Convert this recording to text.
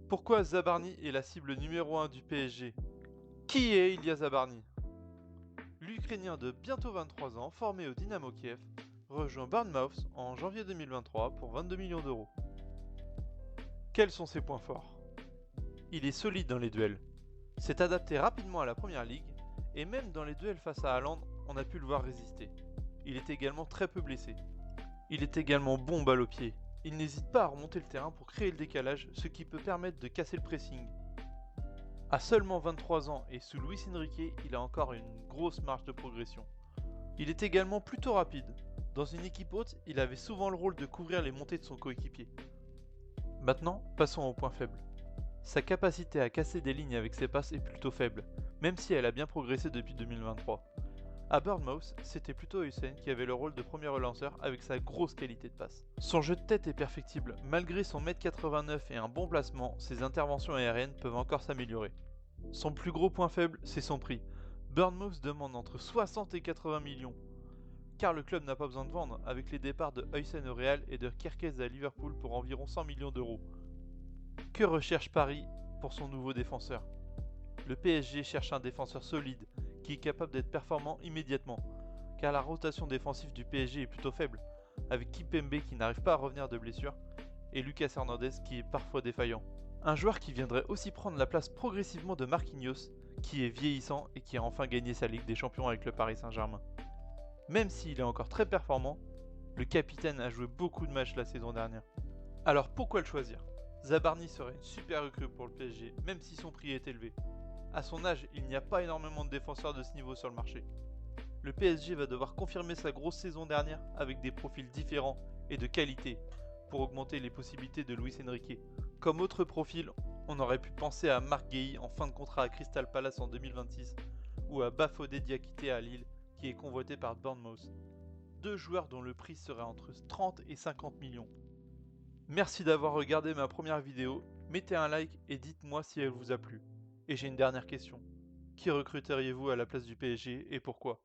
Pourquoi Zabarny est la cible numéro 1 du PSG? Qui est Ilya Zabarny? L'Ukrainien de bientôt 23 ans, formé au Dynamo Kiev, rejoint Bournemouth en janvier 2023 pour 22 millions d'euros. Quels sont ses points forts? Il est solide dans les duels, s'est adapté rapidement à la première ligue, et même dans les duels face à Haaland, on a pu le voir résister. Il est également très peu blessé. Il est également bon balle au pied. Il n'hésite pas à remonter le terrain pour créer le décalage, ce qui peut permettre de casser le pressing. À seulement 23 ans et sous Luis Enrique, il a encore une grosse marge de progression. Il est également plutôt rapide. Dans une équipe haute, il avait souvent le rôle de couvrir les montées de son coéquipier. Maintenant, passons au point faible. Sa capacité à casser des lignes avec ses passes est plutôt faible, même si elle a bien progressé depuis 2023. À Bournemouth, c'était plutôt Hussein qui avait le rôle de premier relanceur avec sa grosse qualité de passe. Son jeu de tête est perfectible, malgré son 1m89 et un bon placement, ses interventions aériennes peuvent encore s'améliorer. Son plus gros point faible, c'est son prix. Bournemouth demande entre 60 et 80 millions, car le club n'a pas besoin de vendre, avec les départs de Huysen au Real et de Kerkez à Liverpool pour environ 100 millions d'euros. Que recherche Paris pour son nouveau défenseur? Le PSG cherche un défenseur solide, qui est capable d'être performant immédiatement, car la rotation défensive du PSG est plutôt faible, avec Kimpembe qui n'arrive pas à revenir de blessure, et Lucas Hernandez qui est parfois défaillant. Un joueur qui viendrait aussi prendre la place progressivement de Marquinhos, qui est vieillissant et qui a enfin gagné sa Ligue des Champions avec le Paris Saint-Germain. Même s'il est encore très performant, le capitaine a joué beaucoup de matchs la saison dernière. Alors pourquoi le choisir? Zabarny serait une super recrue pour le PSG, même si son prix est élevé. À son âge, il n'y a pas énormément de défenseurs de ce niveau sur le marché. Le PSG va devoir confirmer sa grosse saison dernière avec des profils différents et de qualité pour augmenter les possibilités de Luis Enrique. Comme autre profil, on aurait pu penser à Marc Guéhi en fin de contrat à Crystal Palace en 2026 ou à Bafodé Diakité à Lille qui est convoité par Bournemouth. Deux joueurs dont le prix serait entre 30 et 50 millions. Merci d'avoir regardé ma première vidéo, mettez un like et dites-moi si elle vous a plu. Et j'ai une dernière question. Qui recruteriez-vous à la place du PSG et pourquoi?